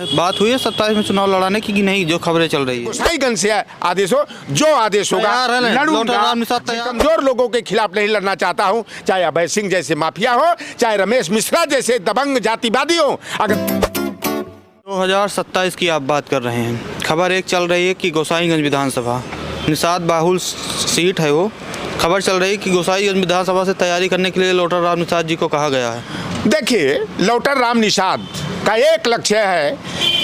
बात हुई है 27 में चुनाव लड़ाने की कि नहीं, जो खबरें चल रही है? गोसाईगंज से आदेश हो, जो आदेश होगा लड़ूंगा। कमजोर लोगों के खिलाफ नहीं लड़ना चाहता हूं, चाहे अभय सिंह जैसे माफिया हो, चाहे रमेश मिश्रा जैसे दबंग जातिवादी हो। अगर 2027 की आप बात कर रहे हैं, खबर एक चल रही है कि गोसाईगंज विधानसभा निषाद बाहुल सीट है, वो खबर चल रही है कि गोसाईगंज विधानसभा से तैयारी करने के लिए लोटर राम निषाद जी को कहा गया है। देखिए, लोटर राम निषाद का एक लक्ष्य है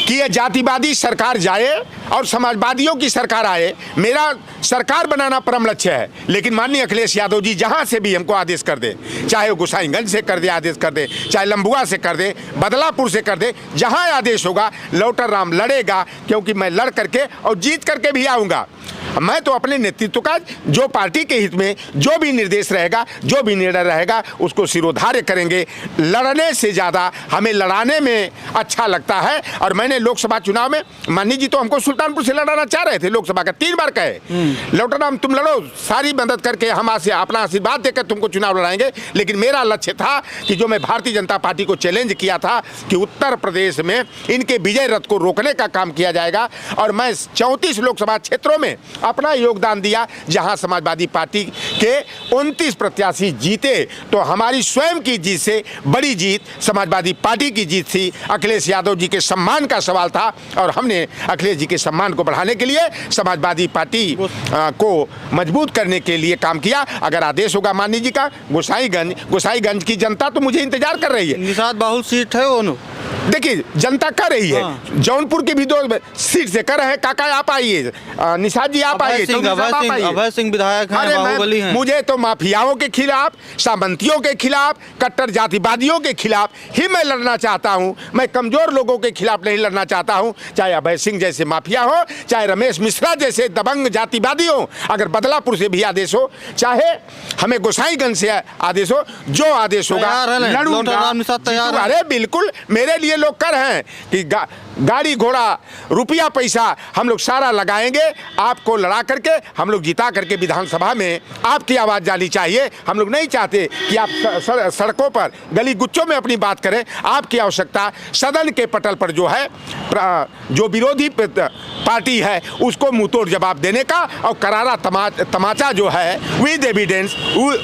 कि ये जातिवादी सरकार जाए और समाजवादियों की सरकार आए। मेरा सरकार बनाना परम लक्ष्य है, लेकिन माननीय अखिलेश यादव जी जहां से भी हमको आदेश कर दे, चाहे वो गोसाईगंज से कर दे आदेश कर दे, चाहे लंबुआ से कर दे, बदलापुर से कर दे, जहां आदेश होगा लोटर राम लड़ेगा, क्योंकि मैं लड़ करके और जीत करके भी आऊँगा। मैं तो अपने नेतृत्व का, जो पार्टी के हित में जो भी निर्देश रहेगा, जो भी निर्णय रहेगा, उसको सिरोधार्य करेंगे। लड़ने से ज़्यादा हमें लड़ाने में अच्छा लगता है। और मैंने लोकसभा चुनाव में, माननीय जी तो हमको सुल्तानपुर से लड़ाना चाह रहे थे लोकसभा का, 3 बार कहे लोटराम तुम लड़ो, सारी मदद करके हम अपना आशीर्वाद देकर तुमको चुनाव लड़ाएंगे। लेकिन मेरा लक्ष्य था कि जो मैं भारतीय जनता पार्टी को चैलेंज किया था कि उत्तर प्रदेश में इनके विजय रथ को रोकने का काम किया जाएगा, और मैं 34 लोकसभा क्षेत्रों में अपना योगदान दिया। जहां समाजवादी पार्टी के 29 प्रत्याशी जीते, तो हमारी स्वयं की जीत से बड़ी जीत समाजवादी पार्टी की जीत थी। अखिलेश यादव जी के सम्मान का सवाल था, और हमने अखिलेश जी के सम्मान को बढ़ाने के लिए समाजवादी पार्टी को मजबूत करने के लिए काम किया। अगर आदेश होगा माननीय जी का, गोसाईगंज की जनता तो मुझे इंतजार कर रही है। निषाद बाहुल सीट है वो, देखिए जनता कर रही है। हाँ। जौनपुर की भी 2 सीट से कर रहे हैं। काका आप आइए, निषाद जी आप आइए, अभय सिंह विधायक हैं, बाहुबली हैं। मुझे तो माफियाओं के खिलाफ, सामंतियों के खिलाफ, कट्टर जातिवादियों के खिलाफ ही मैं लड़ना चाहता हूं। मैं कमजोर लोगों के खिलाफ नहीं लड़ना चाहता हूं, चाहे अभय सिंह जैसे माफिया हो, चाहे रमेश मिश्रा जैसे दबंग जातिवादी हो। अगर बदलापुर से भी आदेश हो, चाहे हमें गोसाईगंज से आदेश हो, जो आदेश होगा लड़ूंगा। अरे बिल्कुल, मेरे लिए लोग कर हैं कि गाड़ी घोड़ा रुपया पैसा हम लोग सारा लगाएंगे, आपको लड़ा करके हम लोग जिता करके विधानसभा में आपकी आवाज़ जानी चाहिए। हम लोग नहीं चाहते कि आप सड़कों पर गली गुच्चों में अपनी बात करें। आपकी आवश्यकता सदन के पटल पर जो है, जो विरोधी पार्टी है उसको मुंहतोड़ जवाब देने का, और करारा तमाचा जो है विद एविडेंस,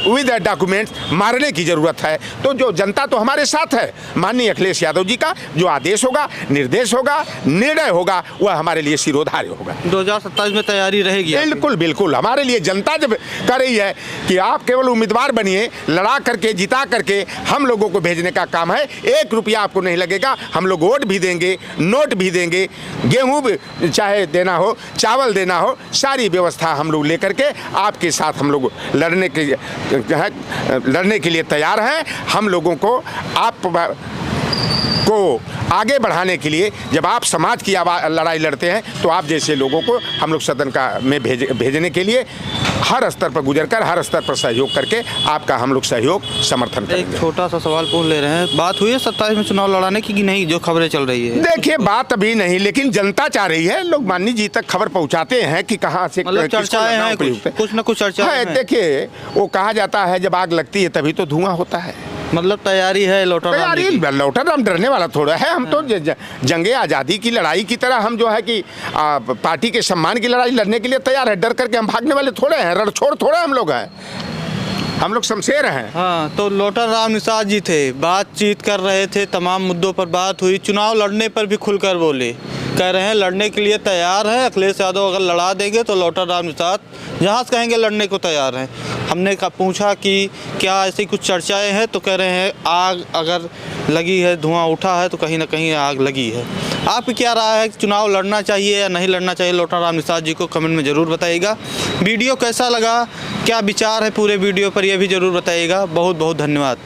विद डॉक्यूमेंट्स मारने की ज़रूरत है। तो जो जनता तो हमारे साथ है। माननीय अखिलेश यादव जी का जो आदेश होगा, निर्देश होगा, निर्णय होगा, वह हमारे लिए सिरोधार्य होगा। 2027 में तैयारी रहेगी? बिल्कुल बिल्कुल। हमारे लिए जनता जब कर रही है कि आप केवल उम्मीदवार बनिए, लड़ा करके जिता करके हम लोगों को भेजने का काम है। 1 रुपया आपको नहीं लगेगा। हम लोग वोट भी देंगे, नोट भी देंगे, गेहूँ भी चाहे देना हो, चावल देना हो, सारी व्यवस्था हम लोग लेकर के आपके साथ हम लोग लड़ने के लिए तैयार हैं। हम लोगों को आगे बढ़ाने के लिए, जब आप समाज की लड़ाई लड़ते हैं, तो आप जैसे लोगों को हम लोग सदन में भेजने के लिए हर स्तर पर गुजरकर, हर स्तर पर सहयोग करके आपका हम लोग सहयोग समर्थन करेंगे। एक छोटा सा सवाल पूछ ले रहे हैं, बात हुई है 27 में चुनाव लड़ाने की कि नहीं, जो खबरें चल रही है? देखिए, बात अभी नहीं, लेकिन जनता चाह रही है। लोग माननीय जी तक खबर पहुंचाते हैं कि कहाँ से चर्चाएं हैं, कुछ न कुछ चर्चा है। देखिए, वो कहा जाता है जब आग लगती है तभी तो धुआं होता है। मतलब तैयारी है लोटर राम डरने वाला थोड़ा है। हम तो जंगे आज़ादी की लड़ाई की तरह हम जो है कि पार्टी के सम्मान की लड़ाई लड़ने के लिए तैयार है। डर करके हम भागने वाले थोड़े हैं, रणछोड़ थोड़े हम लोग हैं, हम लोग शमशेर हैं। हाँ, तो लोटर राम निषाद जी थे, बातचीत कर रहे थे, तमाम मुद्दों पर बात हुई, चुनाव लड़ने पर भी खुलकर बोले, कह रहे हैं लड़ने के लिए तैयार है। अखिलेश यादव अगर लड़ा देंगे तो लोटर राम निषाद जहाँ से कहेंगे लड़ने को तैयार हैं। हमने पूछा कि क्या ऐसी कुछ चर्चाएं हैं, तो कह रहे हैं आग अगर लगी है, धुआं उठा है, तो कहीं ना कहीं आग लगी है। आपकी क्या राय है, चुनाव लड़ना चाहिए या नहीं लड़ना चाहिए लोटर राम निषाद जी को? कमेंट में ज़रूर बताइएगा। वीडियो कैसा लगा, क्या विचार है पूरे वीडियो पर, यह भी ज़रूर बताइएगा। बहुत बहुत धन्यवाद।